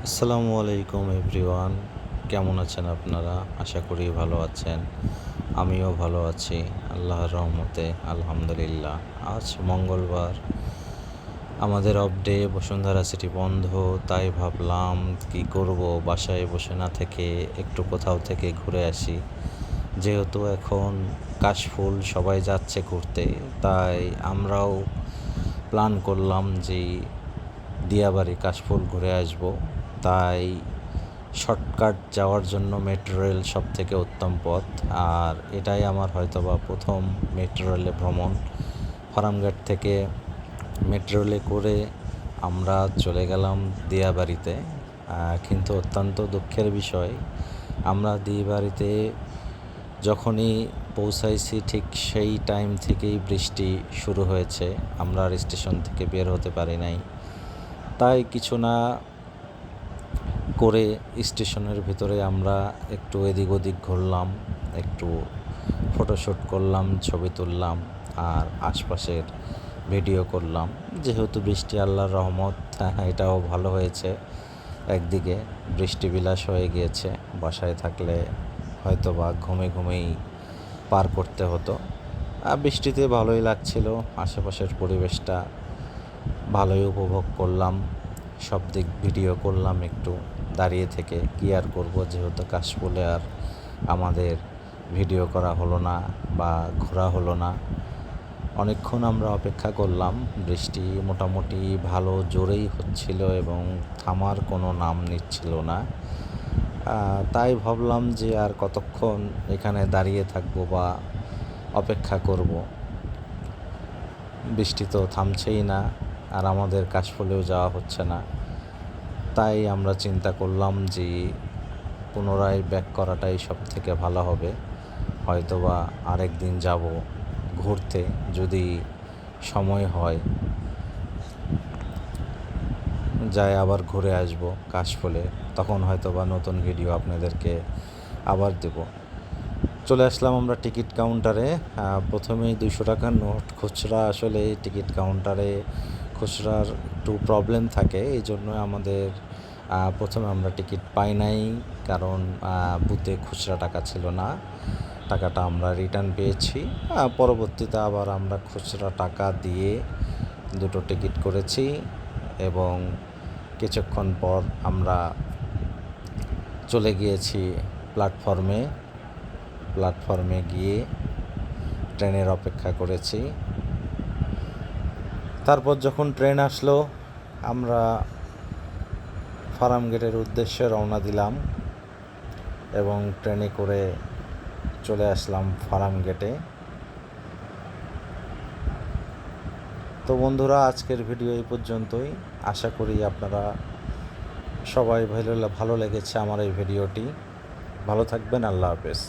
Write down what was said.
আসসালামু আলাইকুম এভরিওয়ান, কেমন আছেন আপনারা? আশা করি ভালো আছেন। আমিও ভালো আছি আল্লাহর রহমতে, আলহামদুলিল্লাহ। আজ মঙ্গলবার, আমাদের অফ ডে, বসুন্ধরা সিটি বন্ধ। তাই ভাবলাম কি করব, বাসায় বসে না থেকে একটু কোথাও থেকে ঘুরে আসি। যেহেতু এখন কাশফুল সবাই যাচ্ছে ঘুরতে, তাই আমরাও প্ল্যান করলাম যে দিয়াবাড়ি কাশফুল ঘুরে আসব। তাই শর্টকাট যাওয়ার জন্য মেট্রো রেল সব থেকে উত্তম পথ। আর এটাই আমার হয়তোবা প্রথম মেট্রো রেলে ভ্রমণ। ফার্মগেট থেকে মেট্রো রেলে করে আমরা চলে গেলাম দিয়াবাড়িতে। কিন্তু অত্যন্ত দুঃখের বিষয়, আমরা দিয়াবাড়িতে যখনই পৌঁছাইছি ঠিক সেই টাইম থেকেই বৃষ্টি শুরু হয়েছে। আমরা আর স্টেশন থেকে বের হতে পারি নাই। তাই কিছু না করে স্টেশনের ভিতরে আমরা একটু এদিক ওদিক ঘুরলাম, একটু ফটোশ্যুট করলাম, ছবি তুললাম, আর আশপাশের ভিডিও করলাম। যেহেতু বৃষ্টি আল্লাহর রহমত, এটাও ভালো হয়েছে। একদিকে বৃষ্টি বিলাস হয়ে গিয়েছে, বাসায় থাকলে হয়তো বা ঘুমেই পার করতে হতো। বৃষ্টিতে ভালোই লাগছিল, আশেপাশের পরিবেশটা ভালোই উপভোগ করলাম, সব দিক ভিডিও করলাম একটু দাঁড়িয়ে থেকে। কী আর করবো, যেহেতু কাশফুলে আর আমাদের ভিডিও করা হলো না বা ঘোরা হলো না। অনেকক্ষণ আমরা অপেক্ষা করলাম, বৃষ্টি মোটামুটি ভালো জোরেই হচ্ছিল এবং থামার কোনো নাম নিচ্ছিল না। তাই ভাবলাম যে আর কতক্ষণ এখানে দাঁড়িয়ে থাকবো বা অপেক্ষা করব, বৃষ্টি তো থামছেই না, আর আমাদের কাশফুলেও যাওয়া হচ্ছে না। তাই আমরা চিন্তা করলাম যে পুনরায় ব্যাক করাটাই সব থেকে ভালো হবে। হয়তোবা আরেক দিন যাব ঘুরতে, যদি সময় হয় যাই আবার ঘুরে আসব কাশফুলে। তখন হয়তোবা নতুন ভিডিও আপনাদেরকে আবার দেব। চলে আসলাম আমরা টিকিট কাউন্টারে। প্রথমেই 200 টাকার নোট খুচরা, আসলে এই টিকিট কাউন্টারে খুচরার একটু প্রবলেম থাকে, এই জন্য আমাদের প্রথমে আমরা টিকিট পাই নাই, কারণ বুথে খুচরা টাকা ছিল না। টাকাটা আমরা রিটার্ন পেয়েছি। পরবর্তীতে আবার আমরা খুচরা টাকা দিয়ে দুটো টিকিট করেছি এবং কিছুক্ষণ পর আমরা চলে গিয়েছি প্ল্যাটফর্মে গিয়ে ট্রেনের অপেক্ষা করেছি। তারপর যখন ট্রেন আসলো, আমরা ফার্মগেটের উদ্দেশ্যে রওনা দিলাম এবং ট্রেনে করে চলে আসলাম ফার্মগেটে। তো বন্ধুরা, আজকের ভিডিও এই পর্যন্তই। আশা করি আপনারা সবাই ভালো লেগেছে আমার এই ভিডিওটি। ভালো থাকবেন, আল্লাহ হাফেজ।